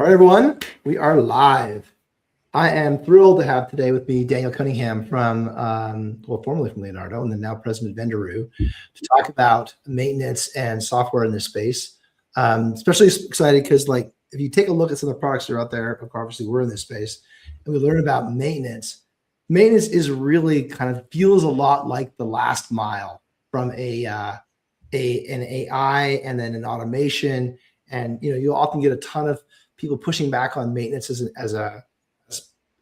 All right, everyone, we are live. I am thrilled to have today with me Daniel Cunningham from, formerly from Leonardo and then now president of Venderoo, to talk about maintenance and software in this space. Especially excited because, like, if you take a look at some of the products that are out there, obviously we're in this space, and we learn about maintenance. Maintenance is really kind of feels a lot like the last mile from an AI and then an automation. And you'll often get a ton of people pushing back on maintenance as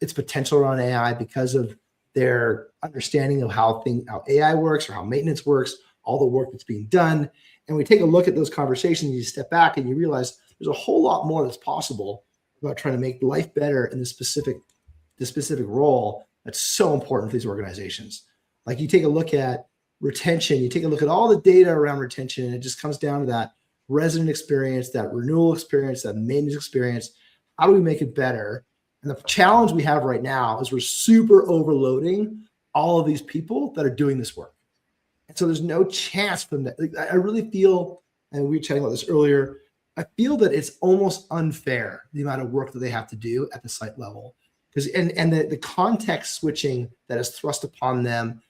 its potential around AI because of their understanding of how AI works or how maintenance works, all the work that's being done. And we take a look at those conversations, you step back and you realize there's a whole lot more that's possible about trying to make life better in this specific role that's so important for these organizations. Like, you take a look at retention, you take a look at all the data around retention, and it just comes down to that resident experience, that renewal experience, that maintenance experience. How do we make it better? And the challenge we have right now is we're super overloading all of these people that are doing this work. And so there's no chance for them. I really feel, and we were chatting about this earlier, I feel that it's almost unfair, the amount of work that they have to do at the site level. Because the context switching that is thrust upon them,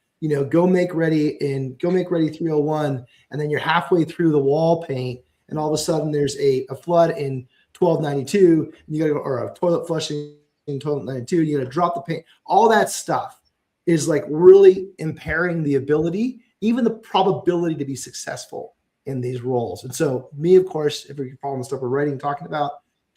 go make ready 301, and then you're halfway through the wall paint, and all of a sudden there's a flood in 1292, and you got to go, or a toilet flushing in 1292, you got to drop the paint. All that stuff is like really impairing the ability, even the probability to be successful in these roles. And so me, of course, if you're following the stuff we're writing, talk a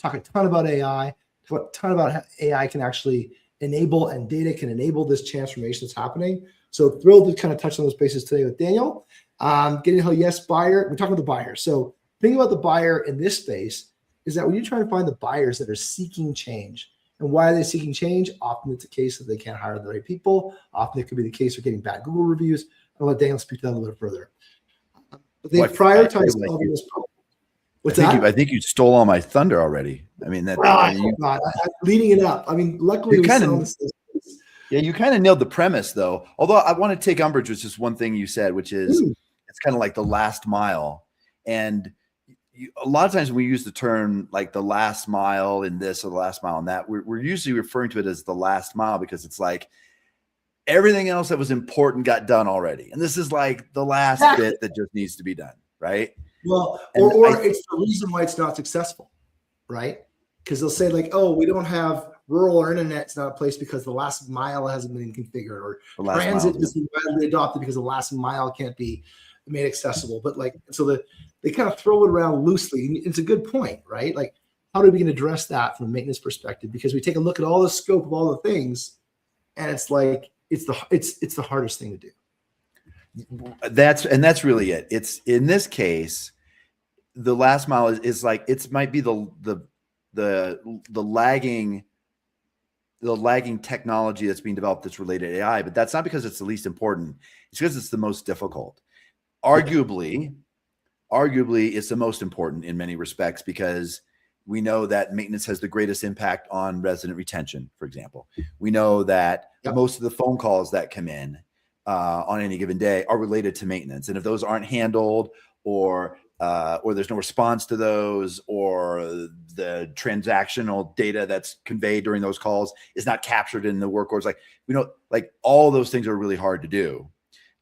ton about AI, a ton about how AI can actually enable, and data can enable this transformation that's happening. So thrilled to kind of touch on those bases today with Daniel. Getting a yes buyer. We're talking about the buyer. So think about the buyer in this space is that when you're trying to find the buyers that are seeking change, and why are they seeking change? Often it's a case that they can't hire the right people. Often it could be the case of getting bad Google reviews. I'll let Daniel speak to that a little bit further. But they prioritize solving this problem. I think you stole all my thunder already. I mean, I'm leading it up. I mean, luckily you kind of nailed the premise, though. Although I want to take umbrage with just one thing you said, which is it's kind of like the last mile. And a lot of times when we use the term like the last mile in this or the last mile in that, we're usually referring to it as the last mile because it's like everything else that was important got done already. And this is like the last bit that just needs to be done, right? Well, or it's the reason why it's not successful, right? Because they'll say like, oh, we don't have rural or internet. It's not a place because the last mile hasn't been configured, or transit isn't widely adopted because the last mile can't be made accessible. But like, so they kind of throw it around loosely. It's a good point, right? Like, how do we can address that from a maintenance perspective? Because we take a look at all the scope of all the things, and it's like it's the hardest thing to do. That's really it. It's in this case, the last mile is like it might be the lagging technology that's being developed that's related to AI, but that's not because it's the least important. It's because it's the most difficult. Arguably, it's the most important in many respects because we know that maintenance has the greatest impact on resident retention, for example. We know that most of the phone calls that come in on any given day are related to maintenance. And if those aren't handled or there's no response to those, or the transactional data that's conveyed during those calls is not captured in the work orders, like all those things are really hard to do,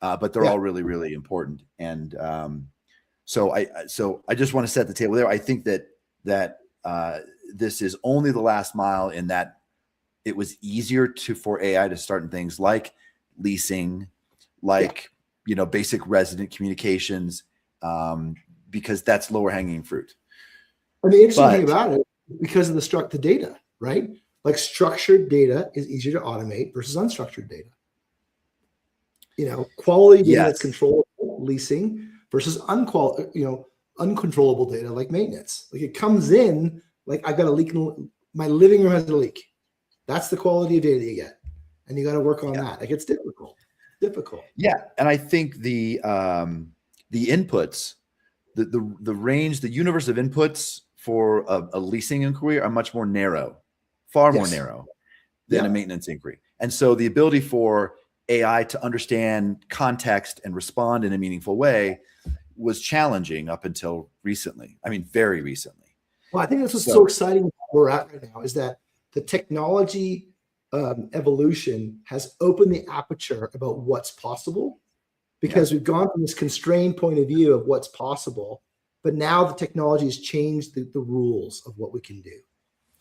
but they're all really, really important. And so I just want to set the table there. I think that this is only the last mile in that it was easier for AI to start in things like leasing, like basic resident communications, because that's lower hanging fruit. And the interesting thing about it, because of the data, right? Like, structured data is easier to automate versus unstructured data. Quality data that's controllable, leasing, versus uncontrollable data like maintenance. Like, it comes in, like, I've got a leak my living room has a leak. That's the quality of data you get, and you got to work on that. Like, it's difficult. Yeah, and I think the inputs, the range, the universe of inputs for a leasing inquiry are much more narrow, far more narrow than a maintenance inquiry. And so the ability for AI to understand context and respond in a meaningful way was challenging up until recently. I mean, very recently. Well, I think that's what's so So exciting where we're at right now is that the technology evolution has opened the aperture about what's possible yeah, because we've gone from this constrained point of view of what's possible, but now the technology has changed the rules of what we can do.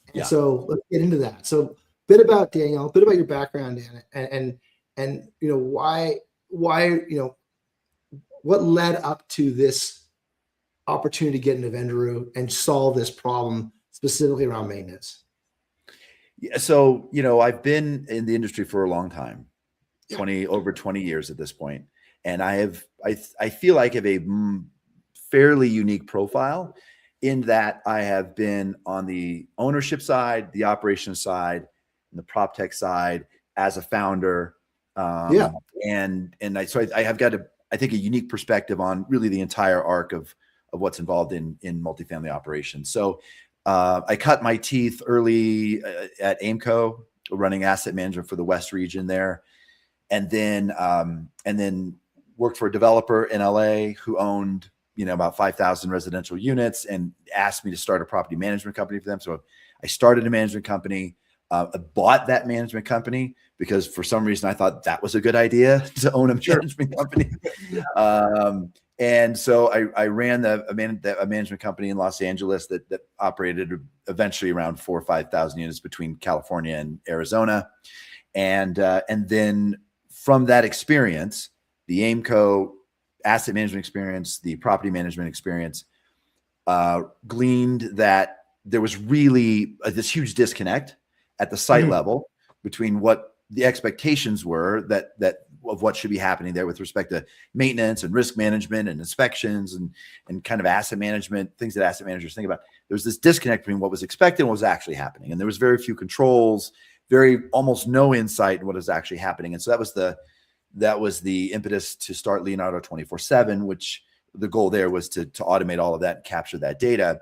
And yeah. so let's get into that. So a bit about Daniel, a bit about your background, Dan, and why what led up to this opportunity to get into Vendaroo and solve this problem specifically around maintenance. Yeah, so I've been in the industry for a long time, Yeah. over 20 years at this point, and I feel like I have a fairly unique profile in that I have been on the ownership side, the operations side, and the prop tech side as a founder. Yeah. I have got I think a unique perspective on really the entire arc of what's involved in multifamily operations. So I cut my teeth early at Aimco, running asset management for the West region there, and then worked for a developer in LA who owned about 5,000 residential units and asked me to start a property management company for them. So I started a management company. I bought that management company because for some reason I thought that was a good idea to own a management company. And so I ran a management company in Los Angeles that operated eventually around 4,000 or 5,000 units between California and Arizona. And then from that experience, the Aimco asset management experience, the property management experience, gleaned that there was really this huge disconnect at the site level between what the expectations were that of what should be happening there with respect to maintenance and risk management and inspections and kind of asset management, things that asset managers think about. There was this disconnect between what was expected and what was actually happening. And there was very few controls, almost no insight in what is actually happening. And so that was the impetus to start Leonardo 24/7, which the goal there was to automate all of that and capture that data.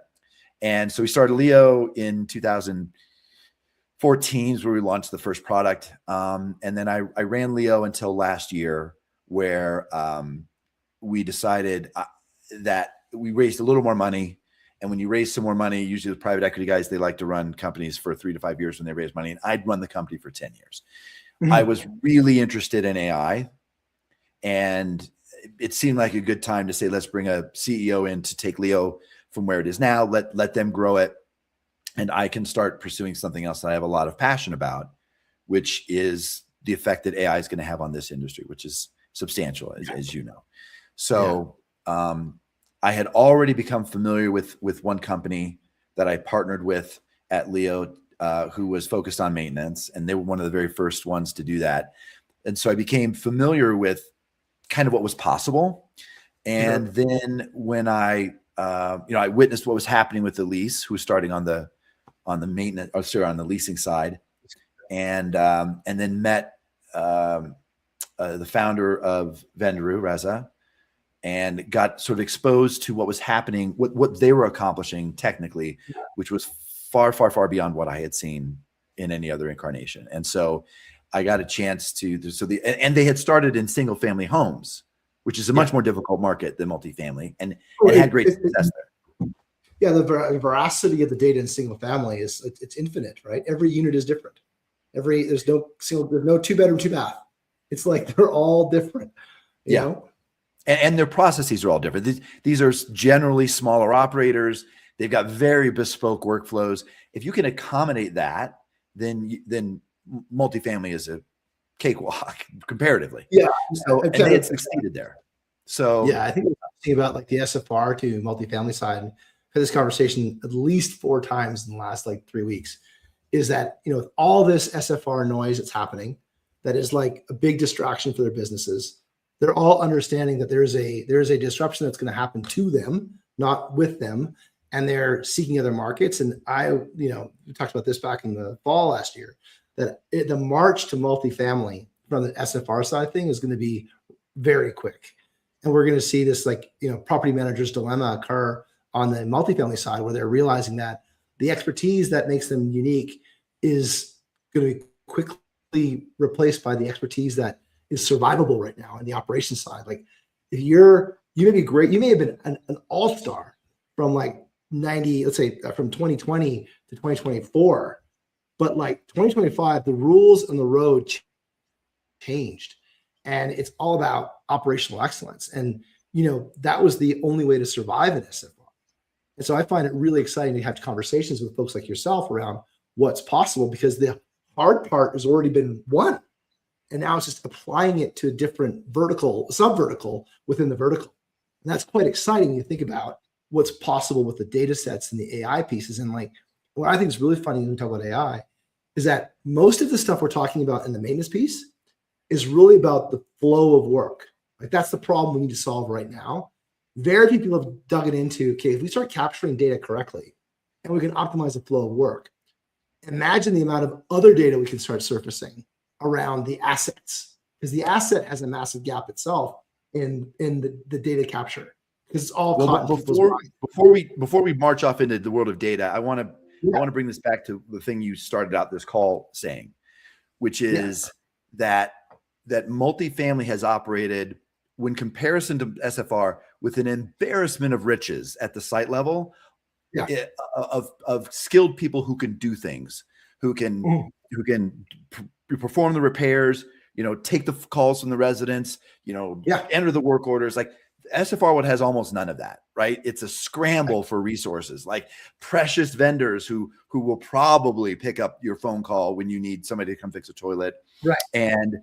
And so we started Leo in 2014 where we launched the first product. And then I ran Leo until last year where we decided that we raised a little more money. And when you raise some more money, usually the private equity guys, they like to run companies for 3 to 5 years when they raise money. And I'd run the company for 10 years. I was really interested in AI, and it seemed like a good time to say, let's bring a CEO in to take Leo from where it is now, let them grow it, and I can start pursuing something else that I have a lot of passion about, which is the effect that AI is going to have on this industry, which is substantial, as you know. So I had already become familiar with one company that I partnered with at Leo, who was focused on maintenance, and they were one of the very first ones to do that. And so I became familiar with kind of what was possible. And then when I witnessed what was happening with Elise, who was starting on the maintenance, or sorry, on the leasing side, and then met the founder of Vendaroo, Reza, and got sort of exposed to what was happening, what they were accomplishing technically, which was far, far, far beyond what I had seen in any other incarnation. And so I got a chance and they had started in single family homes, which is a much more difficult market than multifamily, and had great success there. Yeah, the veracity of the data in single family it's infinite, right? Every unit is different. There's no 2-bedroom, 2-bath. It's like they're all different. You know? And their processes are all different. These are generally smaller operators. They've got very bespoke workflows. If you can accommodate that, then multifamily is a cakewalk comparatively. Yeah. So and they had succeeded there. So yeah, I think we're talking about like the SFR to multifamily side. I've had this conversation at least 4 times in the last 3 weeks. Is that with all this SFR noise that's happening, that is like a big distraction for their businesses. They're all understanding that there is a disruption that's going to happen to them, not with them, and they're seeking other markets. And we talked about this back in the fall last year, that the march to multifamily from the SFR side thing is going to be very quick, and we're going to see this property manager's dilemma occur on the multifamily side, where they're realizing that the expertise that makes them unique is going to be quickly replaced by the expertise that is survivable right now in the operations side. Like if you may be great, you may have been an all-star from let's say from 2020 to 2024, but like 2025, the rules on the road changed, and it's all about operational excellence. And that was the only way to survive in SFR. And so I find it really exciting to have conversations with folks like yourself around what's possible, because the hard part has already been won. And now it's just applying it to a different sub-vertical within the vertical. And that's quite exciting when you think about what's possible with the data sets and the AI pieces. And like, what I think is really funny when we talk about AI is that most of the stuff we're talking about in the maintenance piece is really about the flow of work. Like, that's the problem we need to solve right now. Very few people have dug it into, okay, if we start capturing data correctly and we can optimize the flow of work, imagine the amount of other data we can start surfacing around the assets, because the asset has a massive gap itself in the data capture, because it's all caught in people's minds. Before we march off into the world of data, I want to bring this back to the thing you started out this call saying, which is that multifamily has operated, when comparison to SFR, with an embarrassment of riches at the site level, of skilled people who can do things, who can perform the repairs, take the calls from the residents, enter the work orders. Like, SFR has almost none of that, right? It's a scramble for resources, like precious vendors who will probably pick up your phone call when you need somebody to come fix a toilet. Right. And,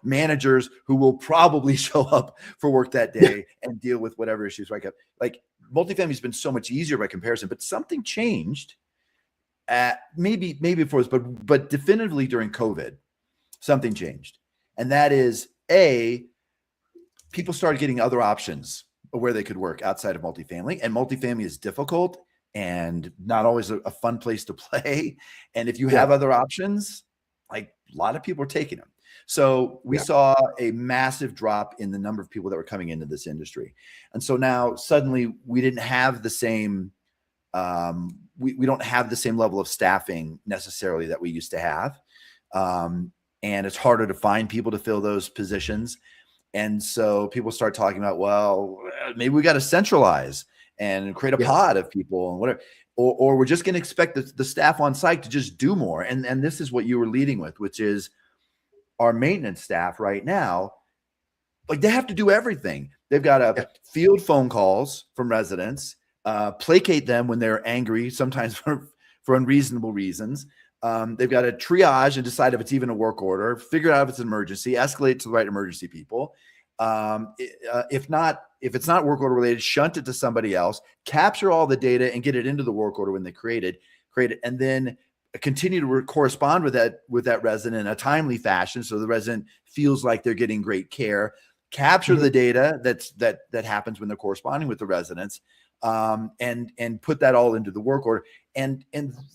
managers who will probably show up for work that day and deal with whatever issues. Like multifamily has been so much easier by comparison, but something changed maybe before this, but definitively during COVID, something changed. And that is, people started getting other options of where they could work outside of multifamily, and multifamily is difficult and not always a fun place to play. And if you have other options, like, a lot of people are taking them. So we saw a massive drop in the number of people that were coming into this industry. And so now suddenly we didn't have the same, we don't have the same level of staffing necessarily that we used to have. And it's harder to find people to fill those positions. And so people start talking about, well, maybe we got to centralize and create a pod of people and whatever, or we're just going to expect the staff on site to just do more. And this is what you were leading with, which is our maintenance staff right now, like, they have to do everything. They've got to field phone calls from residents, placate them when they're angry, sometimes for unreasonable reasons. They've got to triage and decide if it's even a work order, figure out if it's an emergency, escalate to the right emergency people. If it's not work order related, shunt it to somebody else, capture all the data and get it into the work order when they create it, and then continue to correspond with that resident in a timely fashion, so the resident feels like they're getting great care. Capture the data that happens when they're corresponding with the residents, and put that all into the work order. And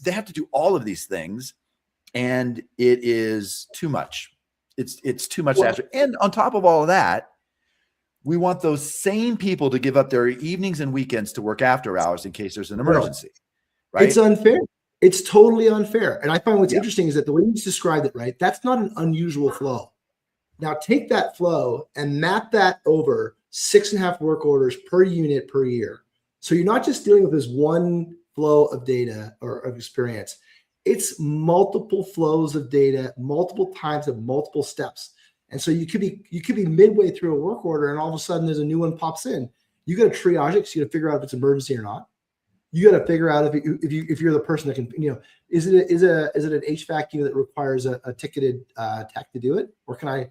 they have to do all of these things, and it is too much. It's too much. And on top of all of that, we want those same people to give up their evenings and weekends to work after hours in case there's an emergency. Right? It's unfair. It's totally unfair. And I find what's interesting is that the way you just described it, right, that's not an unusual flow. Now take that flow and map that over 6.5 work orders per unit per year. So you're not just dealing with this one flow of data or of experience. It's multiple flows of data, multiple times of multiple steps. And so you could be midway through a work order, and all of a sudden there's a new one pops in. You got to triage it, so you got to figure out if it's emergency or not. You got to figure out if you're the person that can, is it an HVAC unit that requires a ticketed tech to do it, or can I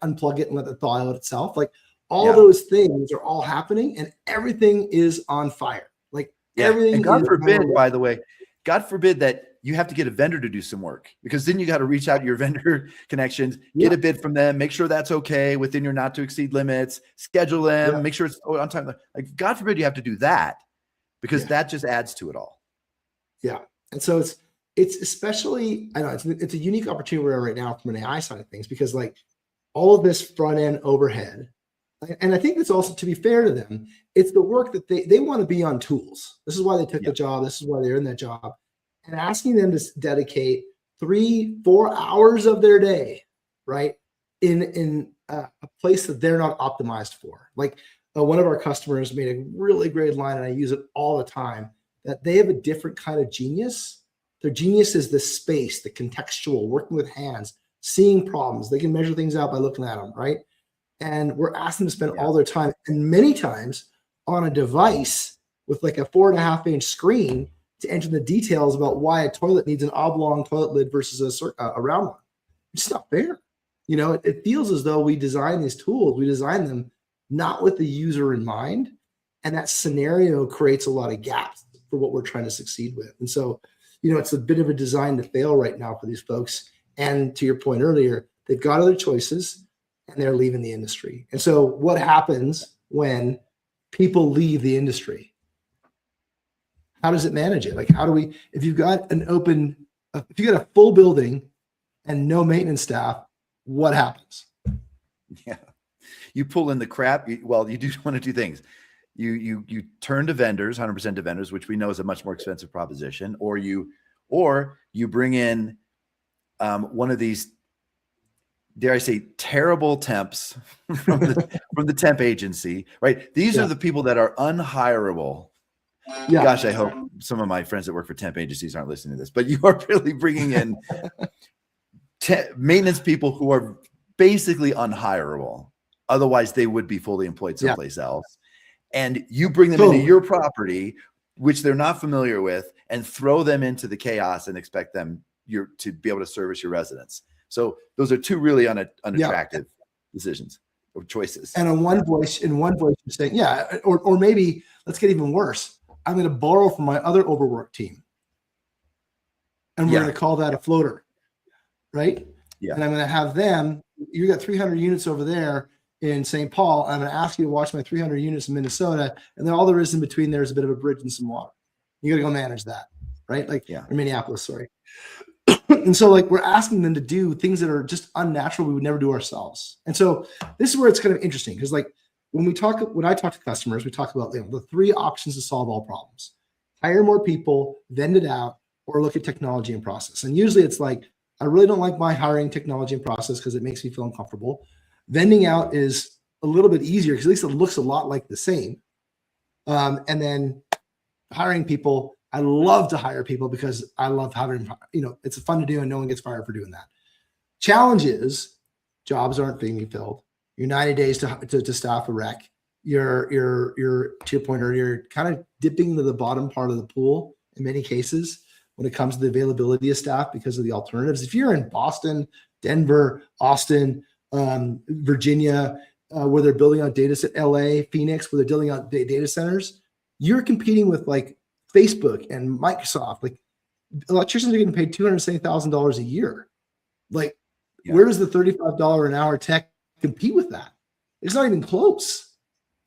unplug it and let it thaw out itself? Like, all those things are all happening, and everything is on fire. Like, everything. And God forbid, by the way, God forbid that you have to get a vendor to do some work, because then you got to reach out to your vendor connections, get a bid from them, make sure that's okay within your not to exceed limits, schedule them, make sure it's on time. Like, God forbid you have to do that, because that just adds to it all. Yeah. And so it's especially, I know it's a unique opportunity we're in right now from an AI side of things, because like all of this front end overhead, and I think it's also, to be fair to them, it's the work that they want to be on tools. This is why they took the job. This is why they're in that job. And asking them to dedicate 3-4 hours of their day, right, in a place that they're not optimized for. Like, one of our customers made a really great line, and I use it all the time. that they have a different kind of genius. Their genius is the space, the contextual, working with hands, seeing problems. They can measure things out by looking at them, right? And we're asking them to spend all their time, and many times on a device with like a 4.5-inch screen to enter the details about why a toilet needs an oblong toilet lid versus a round one. It's not fair. You know, it feels as though we design these tools, we design them not with the user in mind. And that scenario creates a lot of gaps for what we're trying to succeed with. And so, you know, it's a bit of a design to fail right now for these folks. And to your point earlier, they've got other choices and they're leaving the industry. And so what happens when people leave the industry? How does it manage it? Like, how do we, if you've got if you got a full building and no maintenance staff, what happens? Yeah. You pull in the crap. Well, you do one of two things. You turn to vendors, 100% to vendors, which we know is a much more expensive proposition, or you bring in one of these, dare I say, terrible temps from the temp agency, right? These are the people that are unhireable. Yeah. Gosh, I hope some of my friends that work for temp agencies aren't listening to this, but you are really bringing in maintenance people who are basically unhireable. Otherwise, they would be fully employed someplace else. And you bring them into your property, which they're not familiar with, and throw them into the chaos and expect them to be able to service your residents. So those are two really unattractive decisions or choices. And in one voice, you're saying, yeah, or maybe let's get even worse. I'm going to borrow from my other overworked team, and we're going to call that a floater, right? Yeah. And I'm going to have them. You got 300 units over there in St. Paul. I'm going to ask you to watch my 300 units in Minnesota, and then all there is in between there is a bit of a bridge and some water. You got to go manage that, right? Like, or Minneapolis, sorry. And so, like, we're asking them to do things that are just unnatural. We would never do ourselves. And so, this is where it's kind of interesting because, like, when I talk to customers, we talk about the three options to solve all problems: hire more people, vend it out, or look at technology and process. And usually, it's like, I really don't like my hiring technology and process because it makes me feel uncomfortable. Vending out is a little bit easier because at least it looks a lot like the same. And then hiring people, I love to hire people because I love having, it's fun to do and no one gets fired for doing that. Challenge is jobs aren't being filled. You're 90 days to staff a rec. You're to your point earlier, you're kind of dipping into the bottom part of the pool in many cases when it comes to the availability of staff because of the alternatives. If you're in Boston, Denver, Austin, Virginia, where they're building out data set, LA, Phoenix, where they're building out data centers, you're competing with like Facebook and Microsoft. Like, electricians are getting paid $270,000 a year. Like, where does the $35 an hour tech compete with that? It's not even close.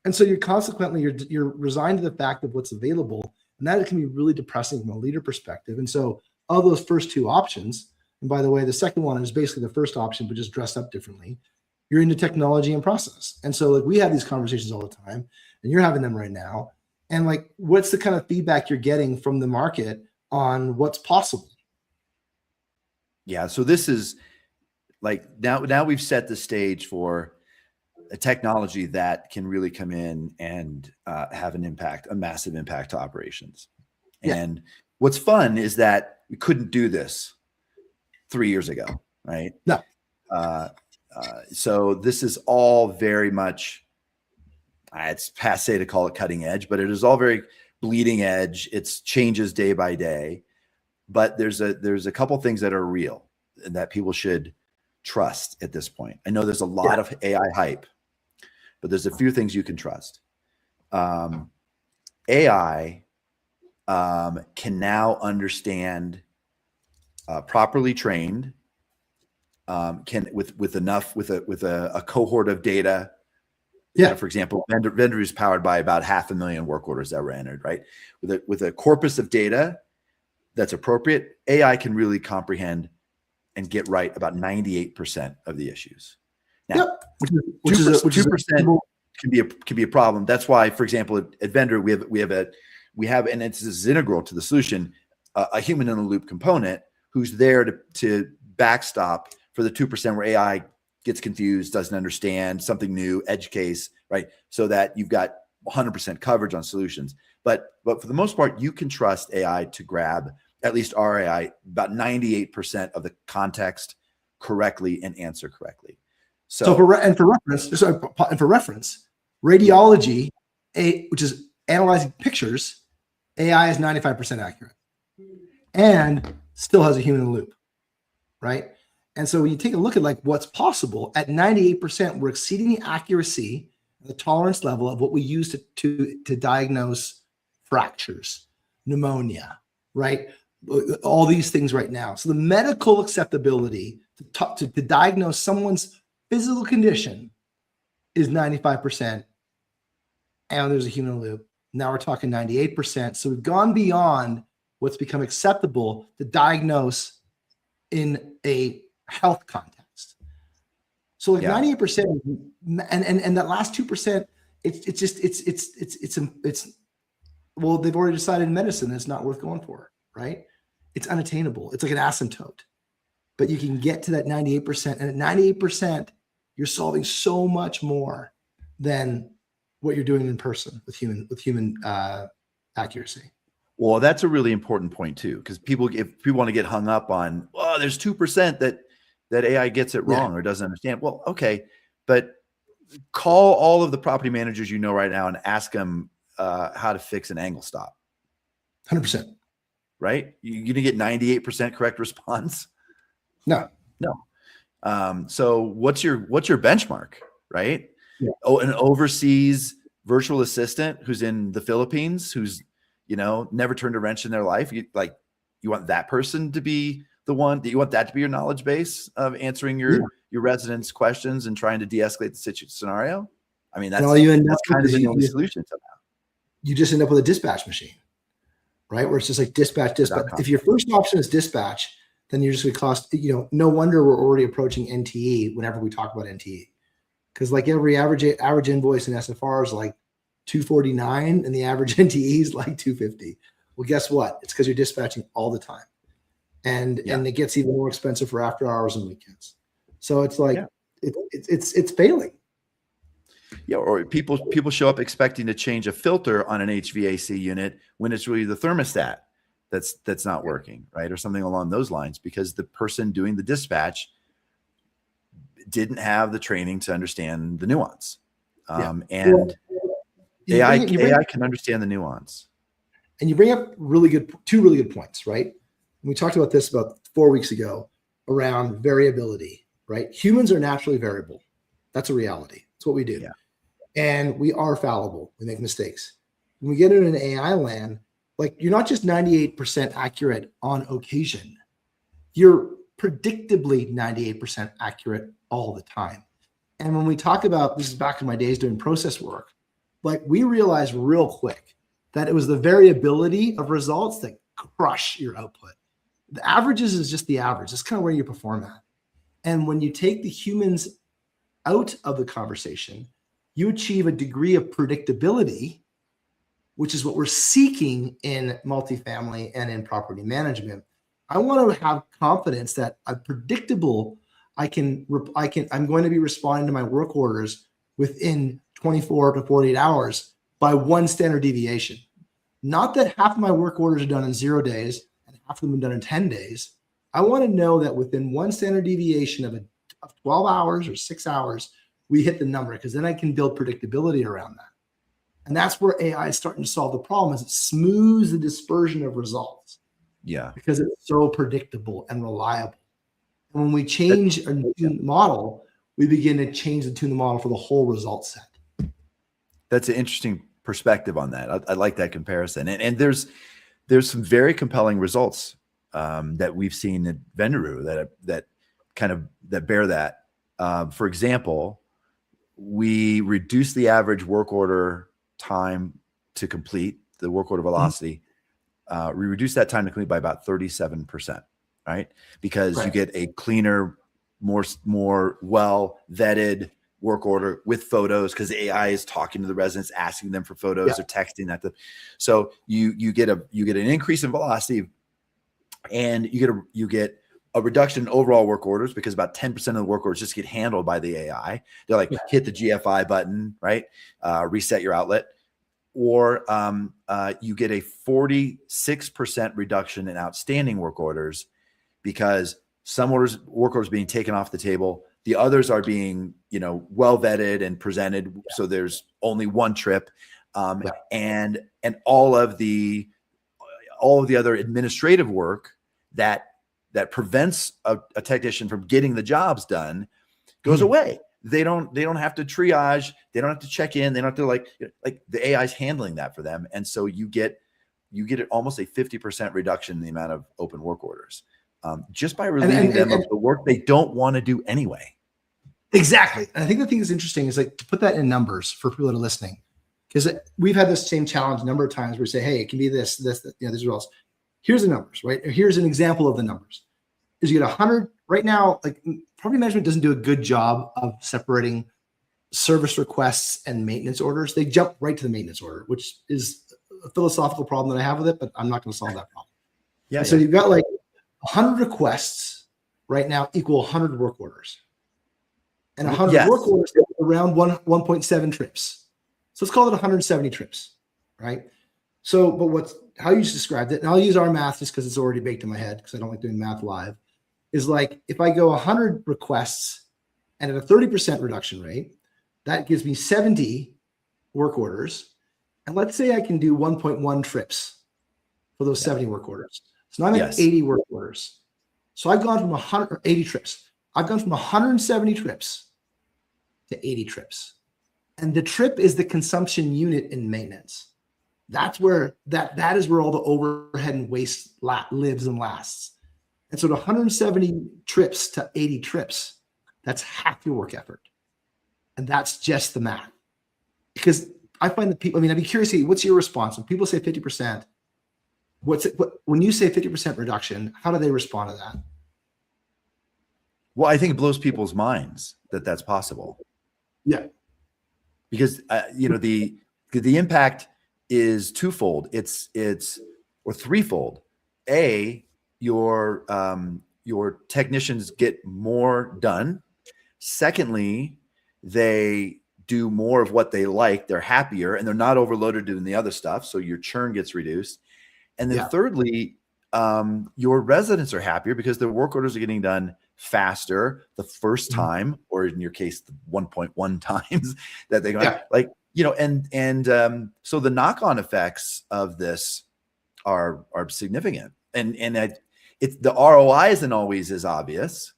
And so you're resigned to the fact of what's available, and that can be really depressing from a leader perspective. And so, of those first two options, and by the way, the second one is basically the first option, but just dressed up differently. You're into technology and process. And so, like, we have these conversations all the time, and you're having them right now. And like, what's the kind of feedback you're getting from the market on what's possible? Yeah. So this is like, now we've set the stage for a technology that can really come in and have an impact, a massive impact to operations. And what's fun is that we couldn't do this 3 years ago, right? No. So this is all very much, it's passe to call it cutting edge, but it is all very bleeding edge. It's changes day by day, but there's a couple things that are real and that people should trust at this point. I know there's a lot of AI hype, but there's a few things you can trust. AI can now understand, properly trained, can with a cohort of data. For example, vendor is powered by about 500,000 work orders that were entered, right? With a corpus of data that's appropriate, AI can really comprehend and get right about 98% of the issues. Now, 2% can be a problem. That's why, for example, at vendor we have, and this is integral to the solution, a human in the loop component who's there to backstop for the 2% where AI gets confused, doesn't understand something new, edge case, right? So that you've got 100% coverage on solutions. But for the most part, you can trust AI to grab, at least our AI, about 98% of the context correctly and answer correctly. So for reference, radiology, which is analyzing pictures, AI is 95% accurate and still has a human in the loop, right? And so when you take a look at like what's possible at 98%, we're exceeding the accuracy, the tolerance level of what we use to diagnose fractures, pneumonia, right? All these things right now. So the medical acceptability to diagnose someone's physical condition is 95%, and there's a human loop. Now we're talking 98%. So we've gone beyond what's become acceptable to diagnose in a health context. So like 98%, and that last 2%, it's well, they've already decided in medicine that it's not worth going for, right? It's unattainable. It's like an asymptote. But you can get to that 98%, and at 98%, you're solving so much more than what you're doing in person with human accuracy. Well, that's a really important point too, because if people want to get hung up on, oh, there's 2% that AI gets it wrong or doesn't understand. Well, okay, but call all of the property managers you know right now and ask them how to fix an angle stop. 100%. Right? You're gonna get 98% correct response. No. So what's your benchmark, right? Yeah. Oh, an overseas virtual assistant who's in the Philippines, who's never turned a wrench in their life. You want that person to be the one that you want that to be your knowledge base of answering your residents' questions and trying to de-escalate the scenario. I mean, that's kind of the only solution to that. You just end up with a dispatch machine, right? Where it's just like dispatch. If your first option is dispatch, then you're just going to cost, no wonder we're already approaching NTE whenever we talk about NTE. Because like every average invoice in SFR is like $249 and the average NTE is like $250. Well, guess what? It's because you're dispatching all the time. And it gets even more expensive for after hours and weekends. So it's like it's failing. Yeah, or people show up expecting to change a filter on an HVAC unit when it's really the thermostat that's not working, right? Or something along those lines, because the person doing the dispatch didn't have the training to understand the nuance. And AI can understand the nuance. And you bring up two really good points, right? We talked about this about 4 weeks ago around variability, right? Humans are naturally variable. That's a reality. It's what we do. Yeah. And we are fallible. We make mistakes. When we get into an AI land, like you're not just 98% accurate on occasion. You're predictably 98% accurate all the time. And when we talk about, this is back in my days doing process work, like we realized real quick that it was the variability of results that crush your output. The averages is just the average. That's kind of where you perform at. And when you take the humans out of the conversation, you achieve a degree of predictability, which is what we're seeking in multifamily and in property management. I want to have confidence that I'm predictable. I'm going to be responding to my work orders within 24 to 48 hours by one standard deviation. Not that half of my work orders are done in 0 days and half of them are done in 10 days. I want to know that within one standard deviation of 12 hours or 6 hours, we hit the number, because then I can build predictability around that. And that's where AI is starting to solve the problem, is it smooths the dispersion of results. Yeah. Because it's so predictable and reliable. And when we change a tune model, we begin to change the tune the model for the whole result set. That's an interesting perspective on that. I like that comparison. And there's some very compelling results that we've seen at Venderoo that bear that. For example, we reduce the average work order time to complete, the work order velocity. We reduce that time to complete by about 37%, right? Because you get a cleaner, more well-vetted work order with photos, because the AI is talking to the residents, asking them for photos or texting that. So you get an increase in velocity, and you get a reduction in overall work orders, because about 10% of the work orders just get handled by the AI. They're like, hit the GFI button, right? Reset your outlet. you get a 46% reduction in outstanding work orders because some work orders being taken off the table. The others are being, well vetted and presented. Yeah. So there's only one trip, yeah. and all of the other administrative work that prevents a technician from getting the jobs done goes away. They don't have to triage. They don't have to check in. They don't have to like the AI's handling that for them. And so you get almost a 50% reduction in the amount of open work orders, just by relieving them of the work they don't want to do anyway. Exactly. And I think the thing that's interesting is to put that in numbers for people that are listening, because we've had this same challenge a number of times where we say, hey, it can be this, these are all. Here's the numbers, right? Here's an example of the numbers. Is you get 100 right now, property management doesn't do a good job of separating service requests and maintenance orders. They jump right to the maintenance order, which is a philosophical problem that I have with it, but I'm not going to solve that problem. Yeah. So you've got 100 requests right now equal 100 work orders. And 100 work orders around 1.7 trips. So let's call it 170 trips, right? So, but how you just described it, and I'll use our math just because it's already baked in my head because I don't like doing math live, is if I go 100 requests and at a 30% reduction rate, that gives me 70 work orders. And let's say I can do 1.1 trips for those 70 work orders. So now I'm at 80 work orders. So I've gone from 180 trips. I've gone from 170 trips to 80 trips. And the trip is the consumption unit in maintenance. That's where that is where all the overhead and waste lives and lasts. And so the 170 trips to 80 trips, that's half your work effort. And that's just the math. Because I find that people, I'd be curious, what's your response? When people say 50%, when you say 50% reduction, how do they respond to that? Well, I think it blows people's minds that that's possible. Yeah. Because, the impact is twofold. It's or threefold. A, your technicians get more done. Secondly, they do more of what they like. They're happier and they're not overloaded doing the other stuff. So your churn gets reduced. And then thirdly, your residents are happier because their work orders are getting done faster the first time, or in your case, the 1.1 times that they go. So the knock-on effects of this are significant, and the ROI isn't always as obvious.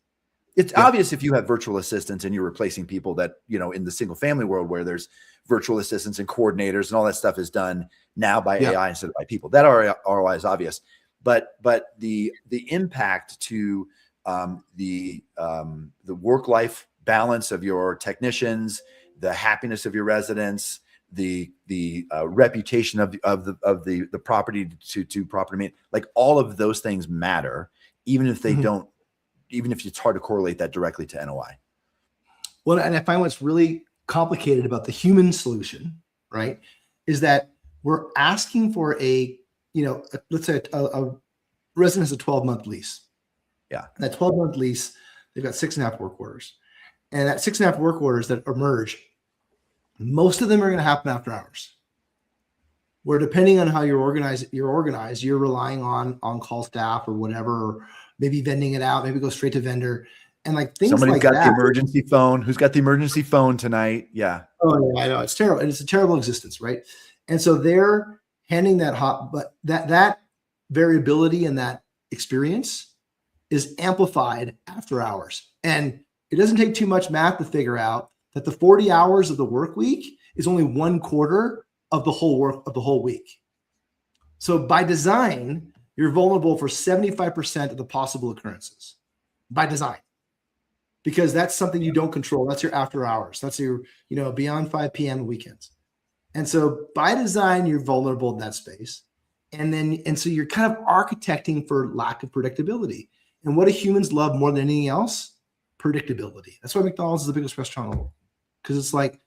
It's obvious if you have virtual assistants and you're replacing people that, in the single family world where there's virtual assistants and coordinators and all that stuff is done now by AI instead of by people. That ROI is obvious, but the impact to the work-life balance of your technicians, the happiness of your residents, the reputation of the property to property maintenance, all of those things matter, even if they don't, even if it's hard to correlate that directly to NOI. Well, and I find what's really complicated about the human solution, right, is that we're asking for let's say a resident has a 12-month lease. Yeah. And that 12-month lease, they've got 6.5 work orders. And that 6.5 work orders that emerge, most of them are going to happen after hours. Where depending on how you're organized, you're relying on on-call staff or whatever, or maybe vending it out, maybe go straight to vendor. And things Somebody's like got that. The emergency phone. Who's got the emergency phone tonight? Yeah. Oh, yeah, I know. It's terrible. And it's a terrible existence, right? And so they're handing but that variability and that experience is amplified after hours. And it doesn't take too much math to figure out that the 40 hours of the work week is only 1/4 of the whole week. So by design, you're vulnerable for 75% of the possible occurrences by design, because that's something you don't control. That's your after hours. That's your, beyond 5 p.m. weekends. And so by design, you're vulnerable in that space. And so you're kind of architecting for lack of predictability. And what do humans love more than anything else? Predictability. That's why McDonald's is the biggest restaurant in the world, because it's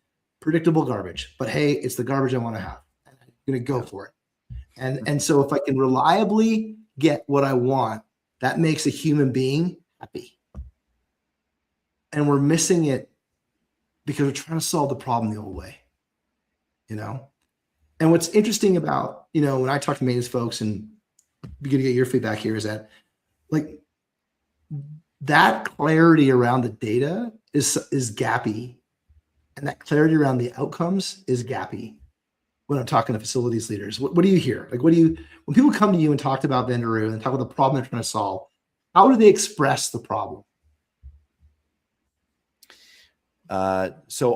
predictable garbage. But hey, it's the garbage I want to have. I'm going to go for it. And so if I can reliably get what I want, that makes a human being happy. And we're missing it because we're trying to solve the problem the old way, And what's interesting about, when I talk to maintenance folks, and we're going to get your feedback here, is that like that clarity around the data is gappy, and that clarity around the outcomes is gappy. When I'm talking to facilities leaders, what do you hear? Like, when people come to you and talk about Venderoo and talk about the problem they're trying to solve, how do they express the problem? So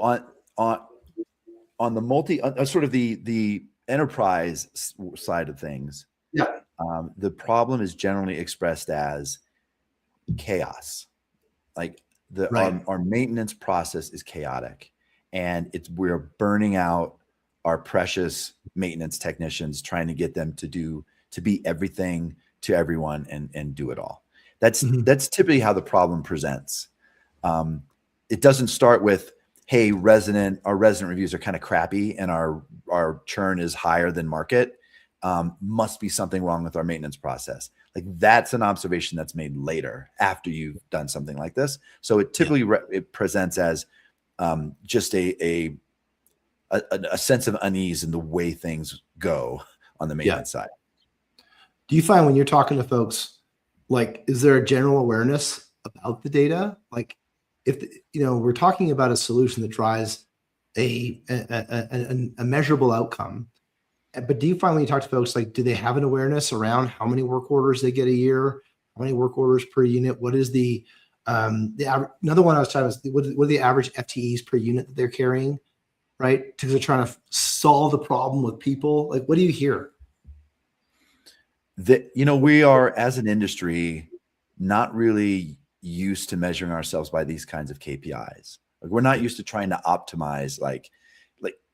on the sort of the enterprise side of things, Yeah. The problem is generally expressed as chaos. Like our maintenance process is chaotic, and we're burning out our precious maintenance technicians trying to get them to be everything to everyone and do it all. That's typically how the problem presents. It doesn't start with, hey, our resident reviews are kind of crappy and our churn is higher than market. Must be something wrong with our maintenance process. Like, that's an observation that's made later after you've done something like this. So it typically it presents as just a sense of unease in the way things go on the maintenance side. Do you find when you're talking to folks, like, is there a general awareness about the data? Like, if we're talking about a solution that drives a measurable outcome, but do you find when you talk to folks, like, do they have an awareness around how many work orders they get a year, how many work orders per unit? What is the average? Another one I was talking about, what are the average FTEs per unit that they're carrying, right? Because they're trying to solve the problem with people. Like, what do you hear? We are, as an industry, not really used to measuring ourselves by these kinds of KPIs. Like, we're not used to trying to optimize,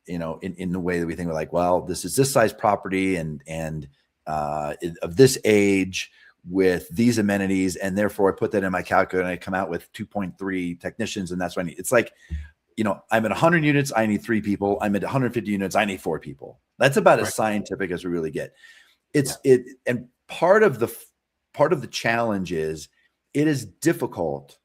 in the way that we think, we're like, well, this is this size property and of this age with these amenities, and therefore I put that in my calculator and I come out with 2.3 technicians, and that's what I need. It's like, I'm at 100 units, I need 3 people. I'm at 150 units, I need 4 people. That's about as scientific as we really get. And part of the challenge is it is difficult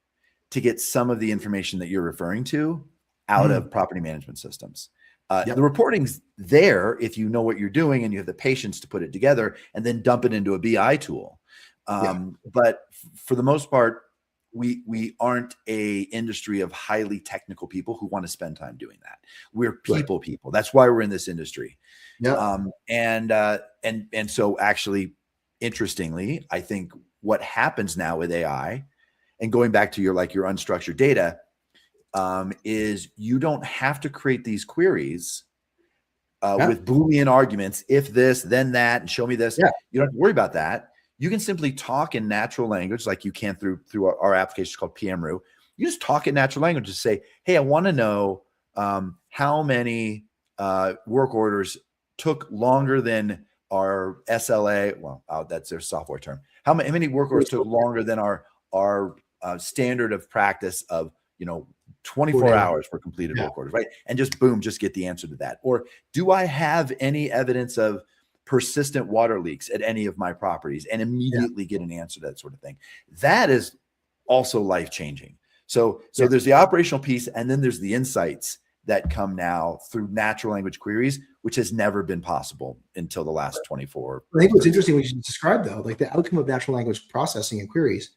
to get some of the information that you're referring to out of property management systems. The reporting's there if you know what you're doing and you have the patience to put it together and then dump it into a BI tool. But for the most part, we aren't a industry of highly technical people who want to spend time doing that. We're people. That's why we're in this industry. And so actually, interestingly, I think what happens now with AI, and going back to your unstructured data, is you don't have to create these queries with Boolean arguments, if this, then that, and show me this. You don't have to worry about that. You can simply talk in natural language, like you can through our application called PMRU. You just talk in natural language to say, hey, I want to know how many work orders took longer than our SLA. Well, that's their software term. How many work orders took longer than our standard of practice of 24 hours for completed work orders, right? And just boom, just get the answer to that. Or do I have any evidence of persistent water leaks at any of my properties, and immediately get an answer to that sort of thing? That is also life-changing. So there's the operational piece, and then there's the insights that come now through natural language queries, which has never been possible until the last 24. I think what's interesting, what you described, though, like the outcome of natural language processing and queries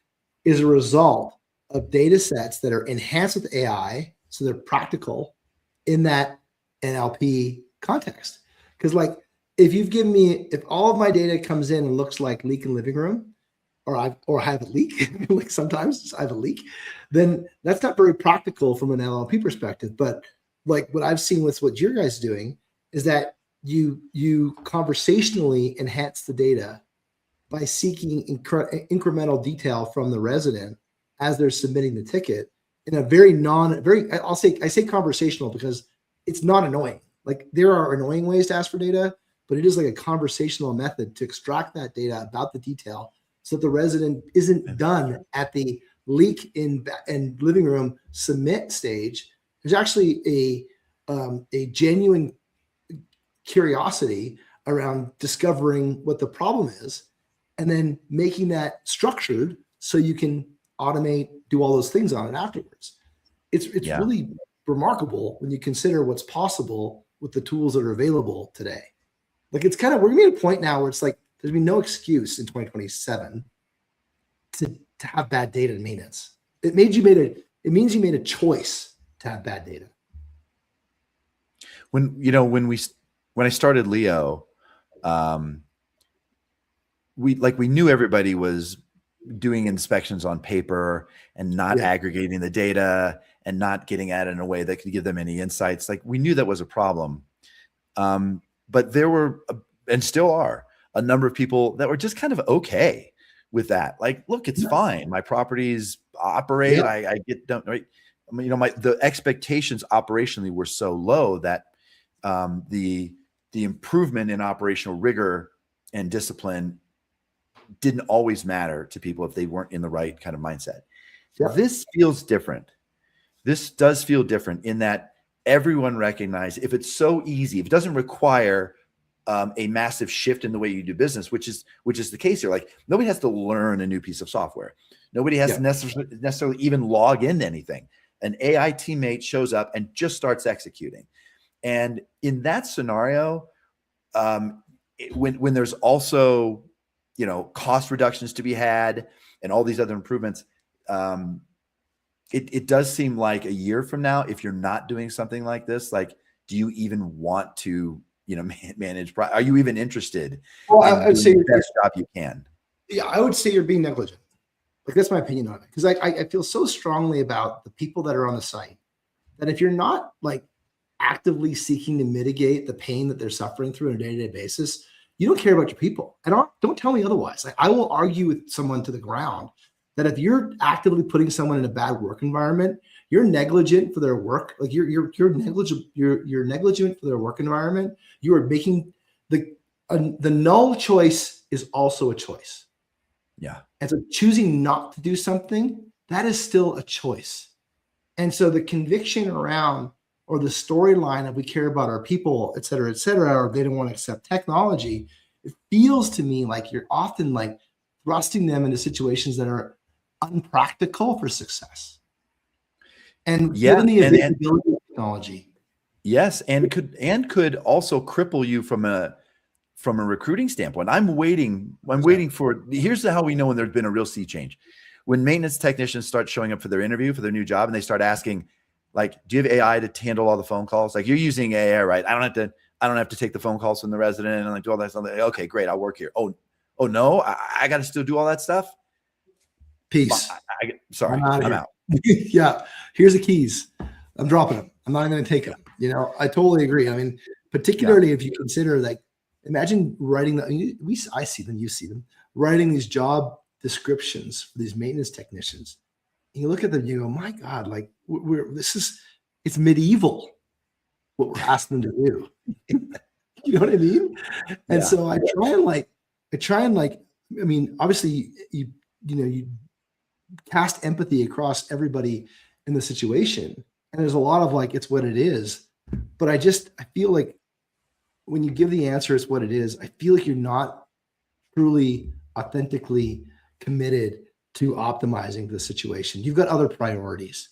is a result of data sets that are enhanced with AI, so they're practical in that NLP context. Because, like, if all of my data comes in and looks like leak in living room, or I have a leak, like sometimes I have a leak, then that's not very practical from an NLP perspective. But like what I've seen with what your guys doing is that you conversationally enhance the data by seeking incremental detail from the resident as they're submitting the ticket in a I say conversational because it's not annoying. Like, there are annoying ways to ask for data, but it is like a conversational method to extract that data about the detail so that the resident isn't done at the leak in living room submit stage. There's actually a genuine curiosity around discovering what the problem is and then making that structured so you can automate, do all those things on it afterwards. It's really remarkable when you consider what's possible with the tools that are available today. Like it's kind of, we're gonna be at a point now where it's like there's been no excuse in 2027 to have bad data in maintenance. It means you made a choice to have bad data. When I started Leo, we knew everybody was doing inspections on paper and not aggregating the data and not getting at it in a way that could give them any insights. Like we knew that was a problem. But there were, and still are, a number of people that were just kind of okay with that. Like, look, it's fine. My properties operate. I get done, right. I mean, the expectations operationally were so low that the improvement in operational rigor and discipline didn't always matter to people if they weren't in the right kind of mindset. Yeah. This feels different. This does feel different in that everyone recognizes if it's so easy, if it doesn't require a massive shift in the way you do business, which is the case here. Like nobody has to learn a new piece of software. Nobody has to necessarily even log into anything. An AI teammate shows up and just starts executing. And in that scenario, when there's also cost reductions to be had and all these other improvements, it does seem like a year from now, if you're not doing something like this, like, do you even want to, manage? Are you even interested? Well, I would say the best job you can. Yeah, I would say you're being negligent. Like that's my opinion on it. Because I feel so strongly about the people that are on the site that if you're not like actively seeking to mitigate the pain that they're suffering through on a day-to-day basis, you don't care about your people. And don't tell me otherwise. Like I will argue with someone to the ground that if you're actively putting someone in a bad work environment, you're negligent for their work. Like you're negligent for their work environment. You are making the null choice is also a choice. Yeah. And so choosing not to do something, that is still a choice. And so the conviction around or the storyline of we care about our people, et cetera, or they don't want to accept technology, it feels to me like you're often like thrusting them into situations that are unpractical for success. And given the availability of technology. Yes, and could also cripple you from a recruiting standpoint. I'm waiting for, here's how we know when there's been a real sea change. When maintenance technicians start showing up for their interview for their new job and they start asking, like, do you have AI to handle all the phone calls? Like, you're using AI, right? I don't have to take the phone calls from the resident and like do all that stuff. Okay, great, I'll work here. Oh no, I got to still do all that stuff. Peace. Sorry, I'm out. Yeah, here's the keys. I'm dropping them. I'm not even going to take them. I totally agree. I mean, particularly if you consider, like, imagine writing I see them, you see them, writing these job descriptions for these maintenance technicians. And you look at them, you go, my God, like it's medieval what we're asking them to do. You know what I mean? And so I try and I mean, obviously you cast empathy across everybody in the situation. And there's a lot of like, it's what it is. But I feel like when you give the answer, it's what it is. I feel like you're not truly, authentically committed to optimizing the situation. You've got other priorities.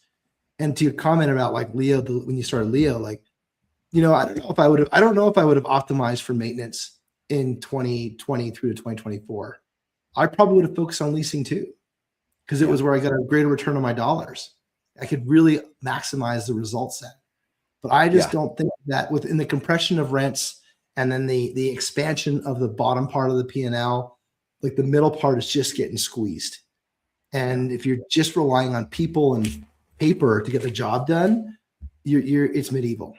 And to your comment about like Leo, when you started Leo, like, I don't know if I would have optimized for maintenance in 2020 through to 2024. I probably would have focused on leasing too, because it was where I got a greater return on my dollars. I could really maximize the result set. But I just don't think that within the compression of rents and then the expansion of the bottom part of the P&L, like the middle part is just getting squeezed. And if you're just relying on people and paper to get the job done, it's medieval.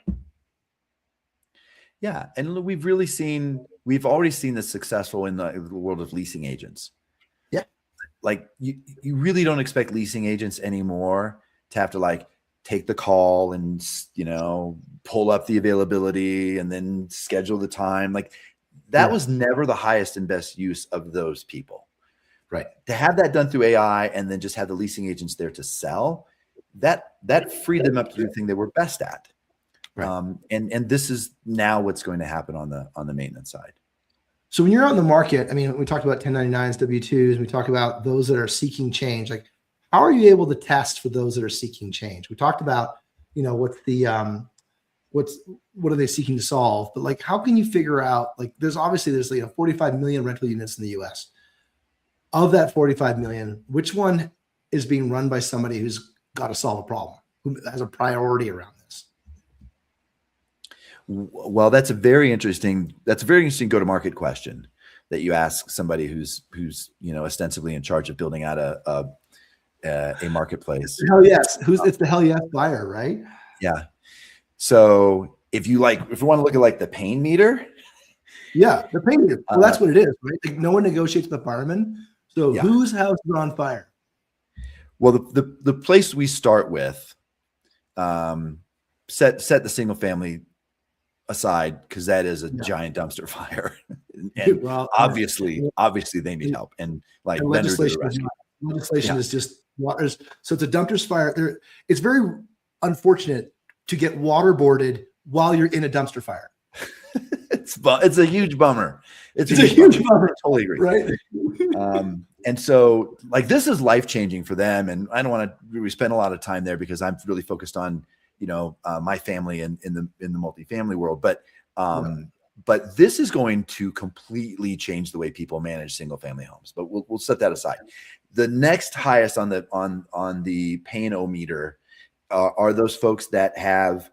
Yeah, and we've already seen this successful in the world of leasing agents. Yeah, like you really don't expect leasing agents anymore to have to like take the call and pull up the availability and then schedule the time. Like that was never the highest and best use of those people. Right. To have that done through AI and then just have the leasing agents there to sell, that freed them up to do the thing they were best at. Right. And this is now what's going to happen on the maintenance side. So when you're out in the market, I mean, we talked about 1099s, W-2s, we talk about those that are seeking change. Like, how are you able to test for those that are seeking change? We talked about, what's the what are they seeking to solve? But like, how can you figure out, like, there's 45 million rental units in the US. Of that 45 million, which one is being run by somebody who's got to solve a problem, who has a priority around this? Well, that's a very interesting go-to-market question that you ask somebody who's ostensibly in charge of building out a marketplace. Hell yes. It's the hell yes buyer, right? Yeah. So if you want to look at like the pain meter. Yeah, the pain meter. Well, that's what it is, right? Like, no one negotiates with the fireman. So Yeah. whose house is on fire? Well, the place we start with, set the single family aside, because that is a giant dumpster fire, and Well, obviously they need help, and like legislation is just waters. So it's a dumpster fire. It's very unfortunate to get waterboarded while you're in a dumpster fire. It's a huge bummer. It's a huge bummer. I totally agree. Right. And so like this is life-changing for them. And I don't want to really spend a lot of time there because I'm really focused on, my family in the multifamily world. But this is going to completely change the way people manage single family homes. But we'll set that aside. The next highest on the pain-o-meter are those folks that have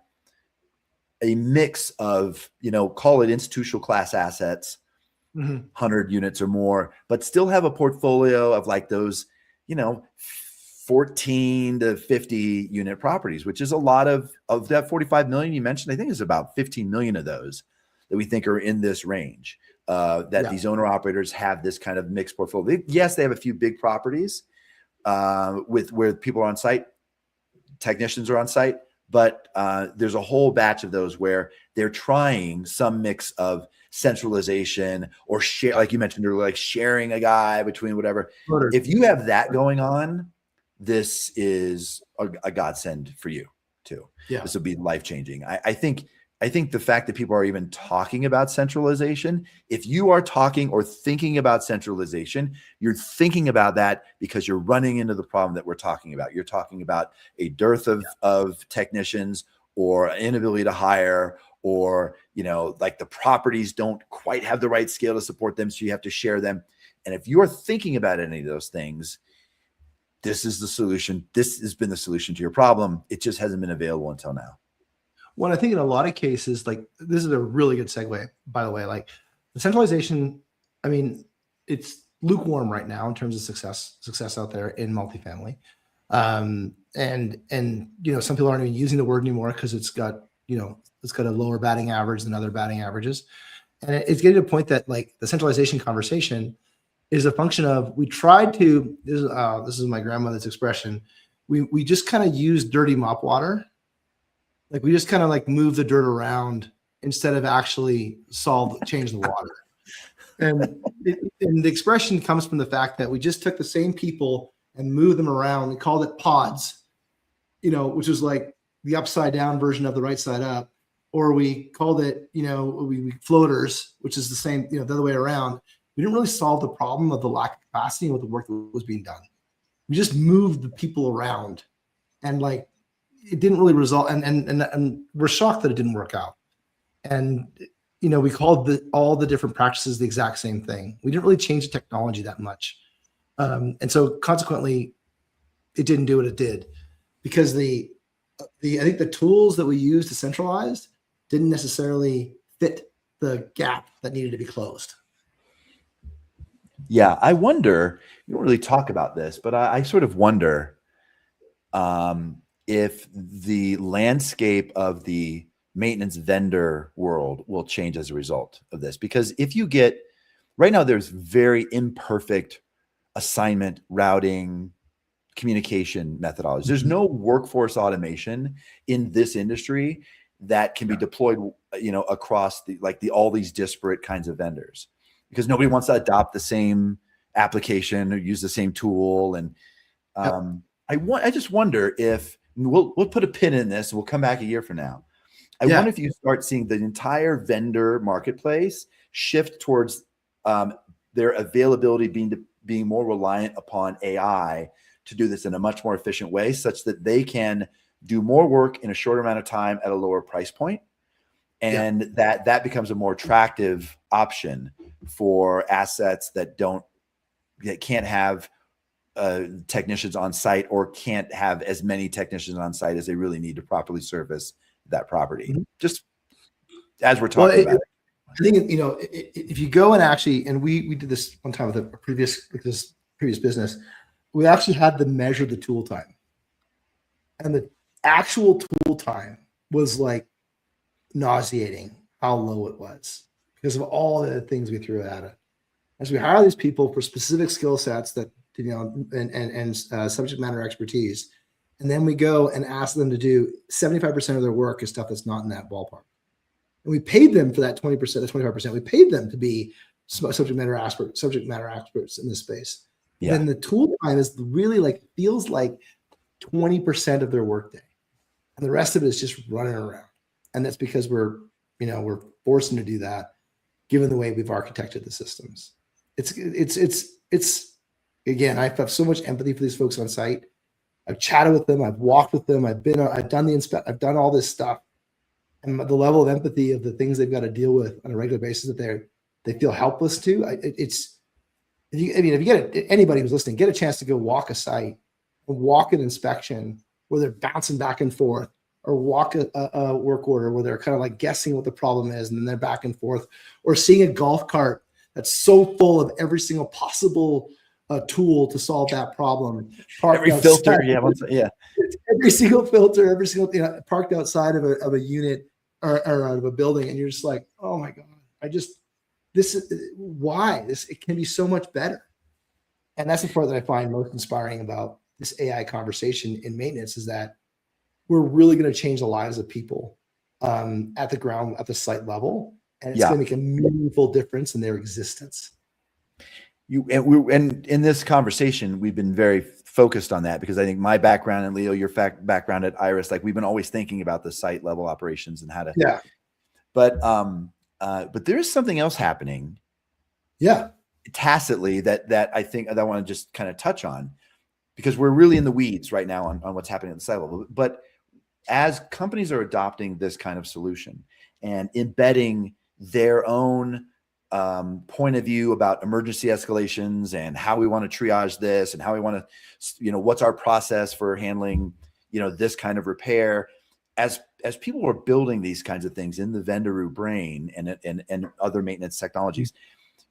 a mix of, call it institutional class assets, 100 units or more, but still have a portfolio of like those, 14 to 50 unit properties, which is a lot of that 45 million you mentioned. I think is about 15 million of those that we think are in this range, these owner operators have this kind of mixed portfolio. Yes, they have a few big properties where people are on site, technicians are on site, but there's a whole batch of those where they're trying some mix of centralization or share, like you mentioned, like sharing a guy between whatever. If you have that going on, this is a godsend for you too. Yeah. This will be life-changing. I think the fact that people are even talking about centralization, if you are talking or thinking about centralization, you're thinking about that because you're running into the problem that we're talking about. You're talking about a dearth of technicians or an inability to hire, or, like the properties don't quite have the right scale to support them. So you have to share them. And if you're thinking about any of those things, this is the solution. This has been the solution to your problem. It just hasn't been available until now. Well, I think in a lot of cases, like this is a really good segue, by the way, like the centralization, I mean, it's lukewarm right now in terms of success out there in multifamily. And some people aren't even using the word anymore because it's got a lower batting average than other batting averages. And it's getting to a point that like the centralization conversation is a function of, we tried to, this is my grandmother's expression. We just kind of use dirty mop water. Like we just kind of like move the dirt around instead of actually change the water. And the expression comes from the fact that we just took the same people and moved them around. We called it pods, which is like the upside down version of the right side up. Or we called it, we floaters, which is the same, the other way around. We didn't really solve the problem of the lack of capacity with the work that was being done. We just moved the people around, and like it didn't really result. And we're shocked that it didn't work out. And we called all the different practices the exact same thing. We didn't really change the technology that much, and so consequently, it didn't do what it did, because I think the tools that we used to centralize didn't necessarily fit the gap that needed to be closed. Yeah, I wonder, you don't really talk about this, but I sort of wonder if the landscape of the maintenance vendor world will change as a result of this. Because if you get, right now there's very imperfect assignment, routing, communication methodologies. There's no workforce automation in this industry that can be deployed, across all these disparate kinds of vendors, because nobody wants to adopt the same application or use the same tool. And I just wonder if we'll put a pin in this. We'll come back a year from now. I wonder if you start seeing the entire vendor marketplace shift towards their availability being more reliant upon AI to do this in a much more efficient way, such that they can do more work in a shorter amount of time at a lower price point, and that becomes a more attractive option for assets that can't have technicians on site, or can't have as many technicians on site as they really need to properly service that property. Just as we're talking about it. I think, you know, if you go and actually, and we did this one time with a previous business, we actually had to measure the tool time, and the actual tool time was like nauseating how low it was because of all the things we threw at it. As we hire these people for specific skill sets that, you know, and subject matter expertise, and then we go and ask them to do 75% of their work is stuff that's not in that ballpark. And we paid them for that 20%, that 25%. We paid them to be subject matter experts in this space. Yeah. Then the tool time is really like, feels like 20% of their workday, and the rest of it is just running around. And that's because we're forced them to do that, given the way we've architected the systems. It's again, I have so much empathy for these folks on site. I've chatted with them, I've walked with them, I've done all this stuff. And the level of empathy of the things they've got to deal with on a regular basis that they feel helpless to. If you get anybody who's listening, get a chance to go walk a site, or walk an inspection where they're bouncing back and forth, or walk a work order where they're kind of like guessing what the problem is, and then they're back and forth, or seeing a golf cart that's so full of every single possible tool to solve that problem. Every filter, every single filter, every single parked outside of a unit or out of a building, and you're just like, oh my god, it can be so much better. And that's the part that I find most inspiring about this AI conversation in maintenance, is that we're really going to change the lives of people at the site level, and it's going to make a meaningful difference in their existence. And in this conversation, we've been very focused on that, because I think my background, and Leo, your background at Iris, like, we've been always thinking about the site level operations and how to. But there is something else happening. Tacitly that I think that I want to just kind of touch on, because we're really in the weeds right now on what's happening at the site level. But as companies are adopting this kind of solution and embedding their own point of view about emergency escalations and how we want to triage this, and how we want to, what's our process for handling, this kind of repair, as people are building these kinds of things in the Venderoo brain and other maintenance technologies,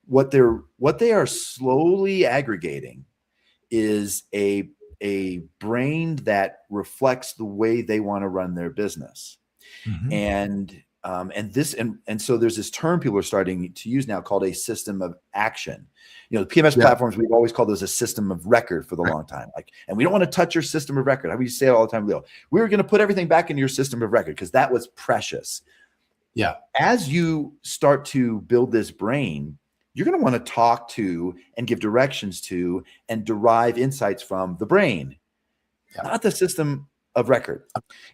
what they are slowly aggregating is a brain that reflects the way they want to run their business. And so there's this term people are starting to use now called a system of action. The PMS platforms, we've always called those a system of record for the long time. And we don't want to touch your system of record. I mean, you say it all the time, Leo. We're going to put everything back into your system of record because that was precious. As you start to build this brain, you're going to want to talk to and give directions to and derive insights from the brain, not the system of record.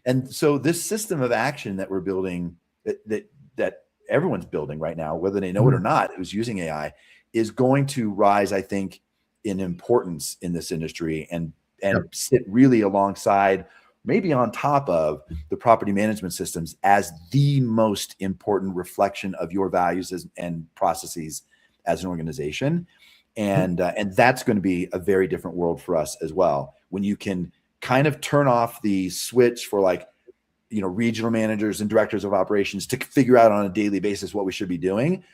And so this system of action that we're building, that everyone's building right now, whether they know it or not, who's using AI, is going to rise, I think, in importance in this industry, and sit really alongside, maybe on top of, the property management systems as the most important reflection of your values and processes as an organization. And that's going to be a very different world for us as well, when you can kind of turn off the switch for regional managers and directors of operations to figure out on a daily basis what we should be doing,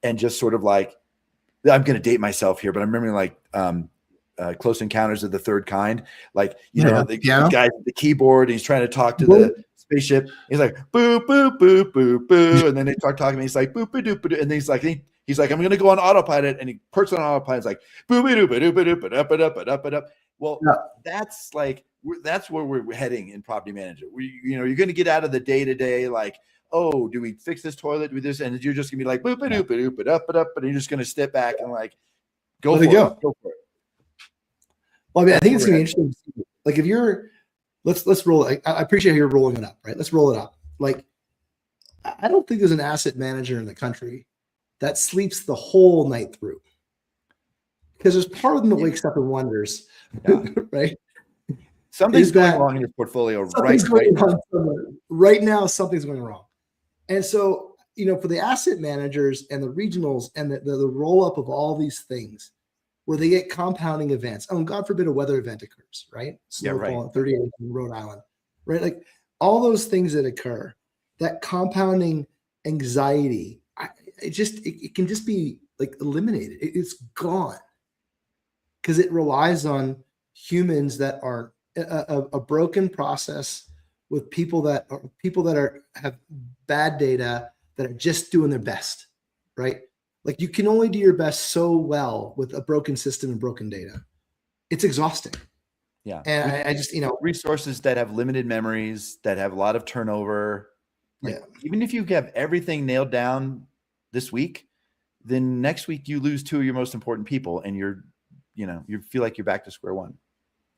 and just sort of I'm going to date myself here, but I'm remembering Close Encounters of the Third Kind, the guy with the keyboard, and he's trying to talk to the spaceship. He's like, boo, boo, boo, boo, boo. And then they start talking, and he's like, boo, boo, doo, boo. And then he's like, I'm going to go on autopilot. And he perks on autopilot. It's like, boo, boo, doo, boo, doo, boo, doo, ba, da, ba, da, ba, da, ba, da. Well, that's where we're heading in property management. You're going to get out of the day-to-day, oh, do we fix this toilet? Do we this? And you're just going to be like, boop, doop, doop, doop, doop, but you're just going to step back and go for it. Well, I mean, I think it's going to be interesting. If you're, let's roll it. I appreciate how you're rolling it up, right? Let's roll it up. I don't think there's an asset manager in the country that sleeps the whole night through, because there's part of them that wakes up and wonders, right? Something's going that wrong in your portfolio something's right going now. on somewhere. Right now, something's going wrong. And so, for the asset managers and the regionals and the roll up of all these things where they get compounding events. Oh, God forbid a weather event occurs, right? Yeah, right. Snowfall at 38 in Rhode Island, right? Like all those things that occur, that compounding anxiety, it can just be like eliminated. It's gone because it relies on humans that are a broken process with people that have bad data that are just doing their best, right? Like you can only do your best so well with a broken system and broken data. It's exhausting. Yeah. And I just, resources that have limited memories, that have a lot of turnover. Like, even if you have everything nailed down this week, then next week you lose two of your most important people and you feel like you're back to square one.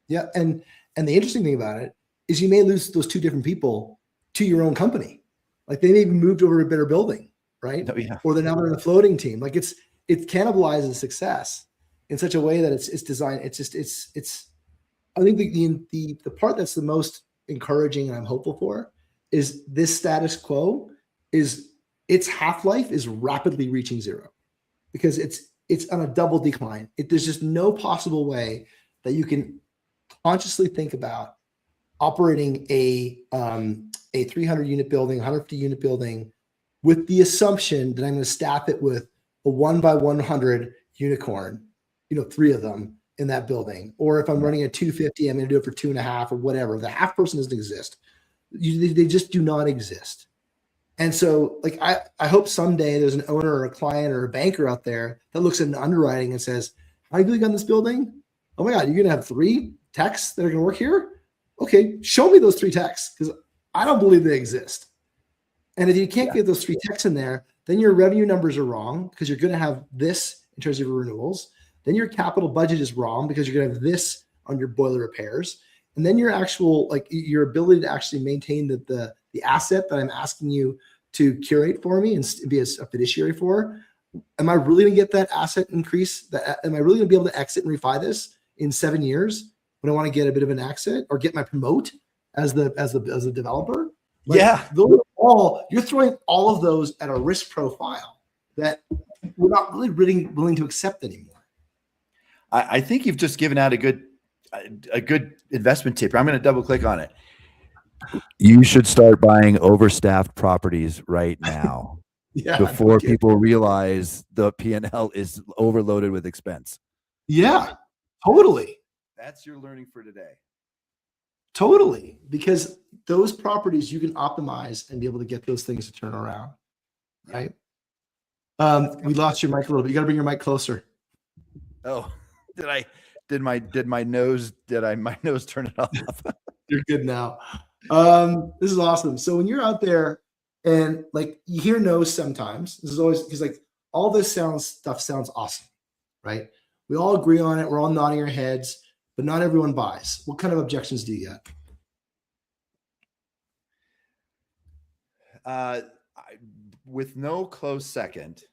Yeah. And the interesting thing about it is you may lose those two different people to your own company. Like they may have moved over to a better building, right? Oh, yeah. Or they're now in a floating team. Like it cannibalizes success in such a way that it's designed. I think the part that's the most encouraging and I'm hopeful for is this status quo is its half-life is rapidly reaching zero because it's on a double decline. There's just no possible way that you can consciously think about operating a 300 unit building, 150 unit building with the assumption that I'm going to staff it with a 1 by 100 unicorn, 3 of them in that building. Or if I'm running a 250, I'm going to do it for 2.5 or whatever. The half person doesn't exist. They just do not exist. And so like, I hope someday there's an owner or a client or a banker out there that looks at an underwriting and says, how are you doing on this building? Oh my God, you're going to have 3 techs that are going to work here? Okay, show me those 3 techs because I don't believe they exist. And if you can't get those 3 techs in there, then your revenue numbers are wrong because you're going to have this in terms of your renewals. Then your capital budget is wrong because you're going to have this on your boiler repairs. And then your actual, like your ability to actually maintain the asset that I'm asking you to curate for me and be a fiduciary for. Am I really going to get that asset increase? Am I really going to be able to exit and refi this in 7 years when I want to get a bit of an exit or get my promote as the developer? Like, those are you're throwing all of those at a risk profile that we're not really willing to accept anymore. I think you've just given out a good investment tip. I'm going to double click on it. You should start buying overstaffed properties right now before people realize the P&L is overloaded with expense. Yeah, totally. That's your learning for today. Totally. Because those properties you can optimize and be able to get those things to turn around. Right. We lost your mic a little bit. You got to bring your mic closer. Oh, did my nose turn it off? You're good now. This is awesome. So when you're out there and like you hear no's sometimes, this is always because like all this stuff sounds awesome, right? We all agree on it. We're all nodding our heads, but not everyone buys. What kind of objections do you get? With no close second,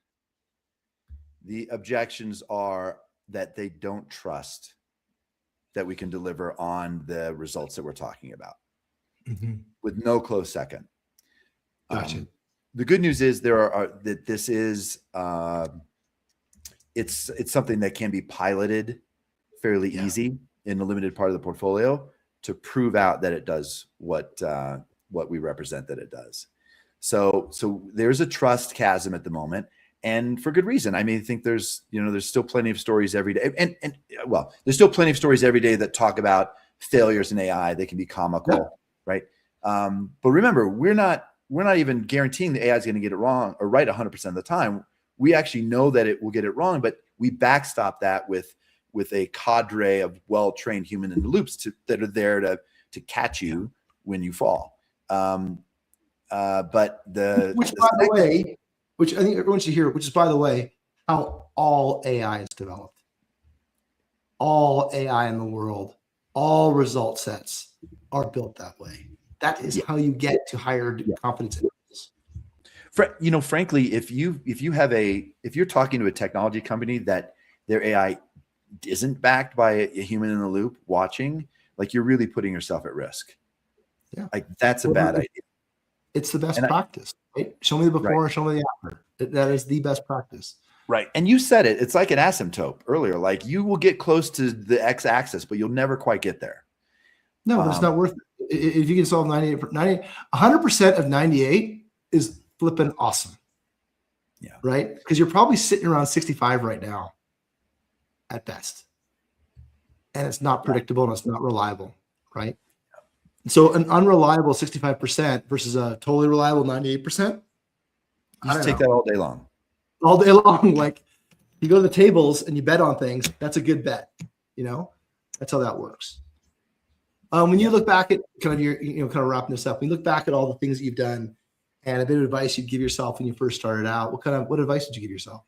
the objections are that they don't trust that we can deliver on the results that we're talking about. Mm-hmm. With no close second. Gotcha. The good news is that this is it's something that can be piloted fairly easy in a limited part of the portfolio to prove out that it does what we represent that it does. So there's a trust chasm at the moment. And for good reason. I mean, I think there's still plenty of stories every day. And there's still plenty of stories every day that talk about failures in AI. They can be comical, right? But remember, we're not even guaranteeing the AI is going to get it wrong or right 100% of the time. We actually know that it will get it wrong, but we backstop that with a cadre of well-trained human in the loops that are there to catch you when you fall. Which I think everyone should hear, which is, by the way, how all AI is developed. All AI in the world, all result sets are built that way. That is how you get to higher confidence intervals. Frankly, if you're talking to a technology company that their AI isn't backed by a human in the loop watching, like you're really putting yourself at risk. Yeah. Like that's a bad idea. It's the best And practice, right? Show me the before, Right. show me the after. That is the best practice. Right. And you said it, it's like an asymptote earlier. Like you will get close to the x-axis, but you'll never quite get there. No, but it's not worth it. If you can solve 100% of 98 is flipping awesome. Yeah. Right? Because you're probably sitting around 65 right now at best. And it's not predictable and it's not reliable, right? So an unreliable 65% versus a totally reliable 98%. You just take that all day long. All day long. Like you go to the tables and you bet on things. That's a good bet. You know, that's how that works. When you look back at kind of your, kind of wrapping this up, when you look back at all the things that you've done and a bit of advice you'd give yourself when you first started out, what advice did you give yourself?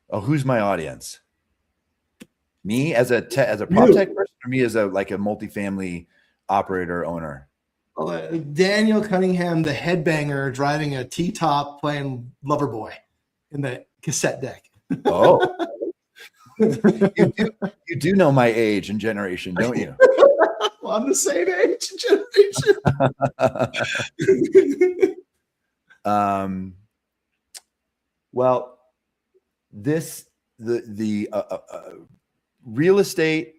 Oh, who's my audience? Me as a prop tech person, or me as a multifamily operator owner? Daniel Cunningham, the headbanger, driving a T-top playing Loverboy in the cassette deck. Oh, you do know my age and generation, don't you? Well, I'm the same age and generation. Well, the real estate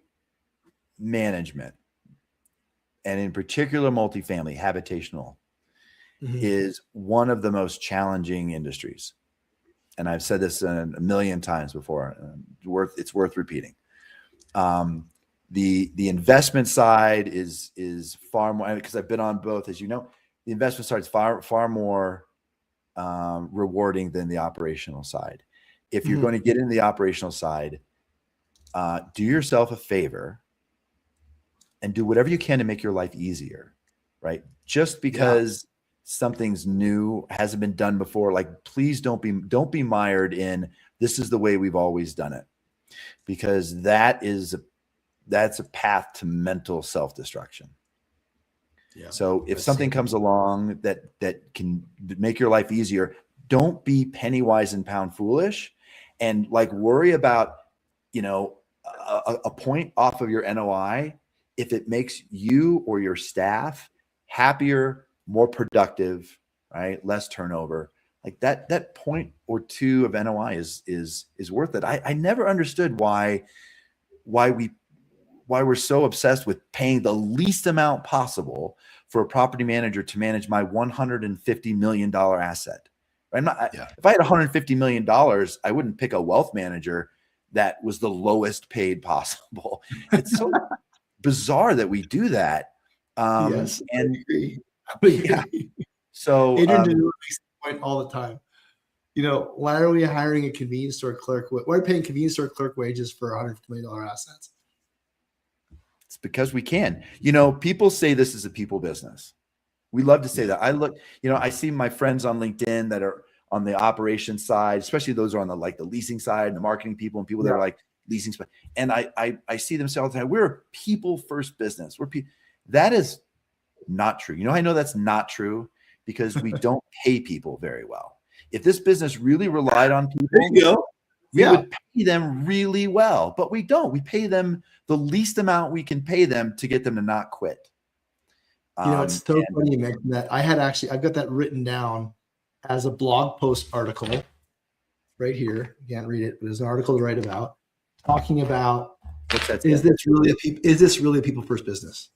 management, and in particular multifamily habitational, is one of the most challenging industries. And I've said this a million times before. It's worth repeating. The investment side is far more, because I've been on both, as you know. The investment side is far more rewarding than the operational side. If you're going to get into the operational side, do yourself a favor and do whatever you can to make your life easier, right? Just because something's new, hasn't been done before, like please don't be mired in this is the way we've always done it, because that's a path to mental self-destruction. Yeah. So if something comes along that can make your life easier, don't be penny wise and pound foolish, and like worry about, a point off of your NOI if it makes you or your staff happier, more productive, right? Less turnover. Like that point or two of NOI is worth it. I never understood why we're so obsessed with paying the least amount possible for a property manager to manage my $150 million asset. Right? If I had $150 million, I wouldn't pick a wealth manager that was the lowest paid possible. It's so bizarre that we do that. Yes, and I agree. Yeah. So Adrian makes the point all the time. Why are we hiring a convenience store clerk? Why are we paying convenience store clerk wages for $150 million assets? It's because we can. People say this is a people business. We love to say that. I see my friends on LinkedIn that are on the operations side, especially those who are on the leasing side and the marketing people and people that are like leasing. And I see them say all the time, we're a people first business. That is not true. I know that's not true because we don't pay people very well. If this business really relied on people, we would pay them really well, but we don't. We pay them the least amount we can pay them to get them to not quit. It's so funny you mentioned that. I've got that written down as a blog post article right here. You can't read it, but there's an article to write about, talking about is this really a people first business?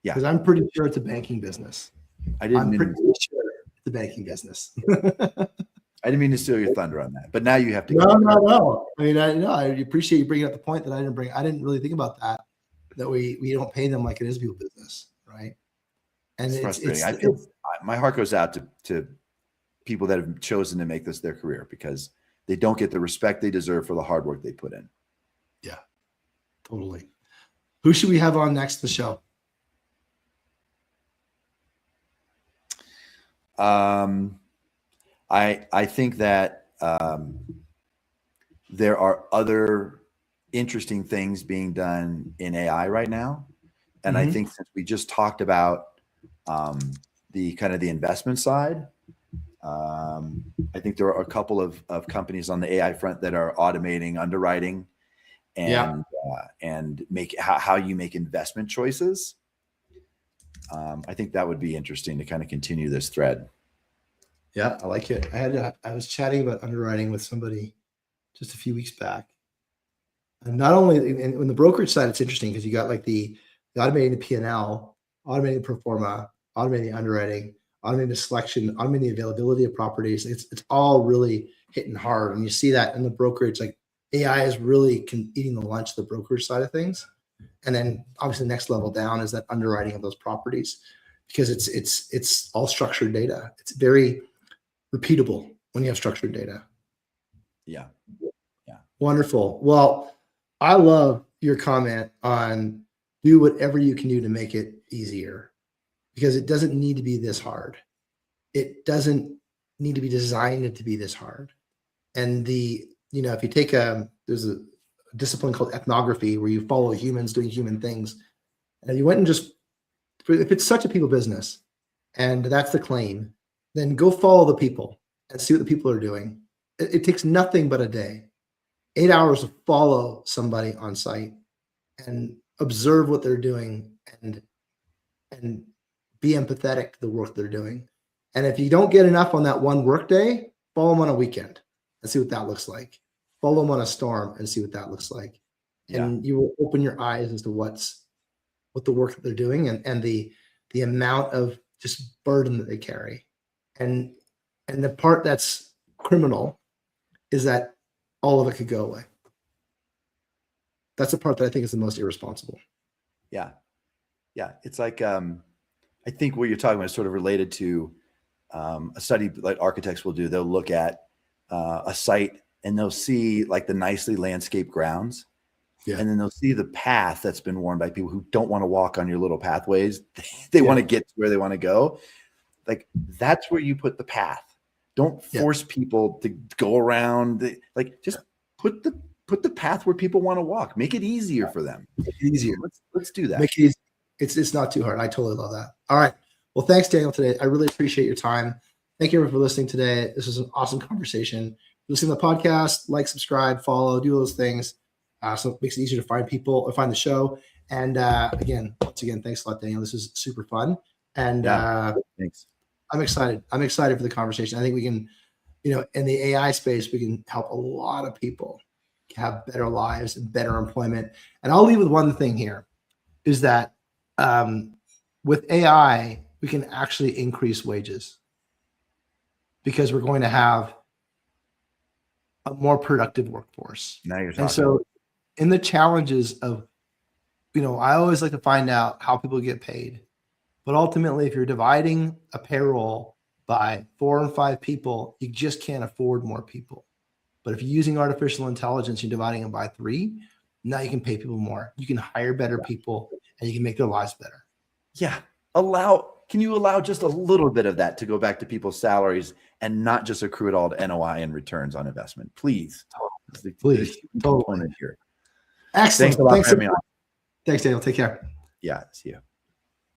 Yeah, because I'm pretty sure it's a banking business. I'm pretty sure it's a banking business. I didn't mean to steal your thunder on that, but now you have to. No. I mean, I appreciate you bringing up the point that I didn't really think about that we don't pay them like it is a people business, right? And it's frustrating. My heart goes out to people that have chosen to make this their career because they don't get the respect they deserve for the hard work they put in. Yeah, totally. Who should we have on next to the show? I think that there are other interesting things being done in AI right now. And I think since we just talked about the kind of the investment side, I think there are a couple of companies on the AI front that are automating underwriting and make how you make investment choices. I think that would be interesting to kind of continue this thread. Yeah, I like it. I was chatting about underwriting with somebody just a few weeks back. And not only in the brokerage side, it's interesting because you got like the automating the P&L, automating the pro forma, automating the underwriting, automating the selection, automating the availability of properties. It's all really hitting hard. And you see that in the brokerage, like AI is really eating the lunch, the brokerage side of things. And then obviously the next level down is that underwriting of those properties, because it's all structured data. It's very repeatable when you have structured data. Yeah. Wonderful. Well, I love your comment on do whatever you can do to make it easier, because it doesn't need to be this hard. It doesn't need to be designed to be this hard. And if you take there's a discipline called ethnography where you follow humans doing human things. And you went and if it's such a people business and that's the claim, then go follow the people and see what the people are doing. It takes nothing but a day, 8 hours to follow somebody on site and observe what they're doing and be empathetic to the work they're doing. And if you don't get enough on that one work day, follow them on a weekend and see what that looks like. Follow them on a storm and see what that looks like. Yeah. And you will open your eyes as to what the work that they're doing and the amount of just burden that they carry. And the part that's criminal is that all of it could go away. That's the part that I think is the most irresponsible. Yeah. It's like, I think what you're talking about is sort of related to a study like architects will do. They'll look at a site and they'll see like the nicely landscaped grounds. Yeah. And then they'll see the path that's been worn by people who don't want to walk on your little pathways. They want to get to where they want to go. Like that's where you put the path. Don't force people to go around. Like just put the path where people want to walk. Make it easier for them. Easier. Let's do that. Make it easy. It's not too hard. I totally love that. All right. Well, thanks, Daniel, today. I really appreciate your time. Thank you everyone for listening today. This was an awesome conversation. Listen to the podcast, like, subscribe, follow, do those things. So it makes it easier to find people or find the show. And once again, thanks a lot, Daniel. This is super fun. And thanks. I'm excited. I'm excited for the conversation. I think we can, in the AI space, we can help a lot of people have better lives and better employment. And I'll leave with one thing here is that with AI, we can actually increase wages because we're going to have a more productive workforce. Now you're talking. And so in the challenges of, I always like to find out how people get paid. But ultimately, if you're dividing a payroll by 4 and 5 people, you just can't afford more people. But if you're using artificial intelligence, you're dividing them by 3, now you can pay people more. You can hire better people and you can make their lives better. Yeah. Can you allow just a little bit of that to go back to people's salaries and not just accrue it all to NOI and returns on investment? Please. Please. Totally. Here. Excellent. Thanks a lot for having me on. Thanks, Daniel. Take care. Yeah. See you.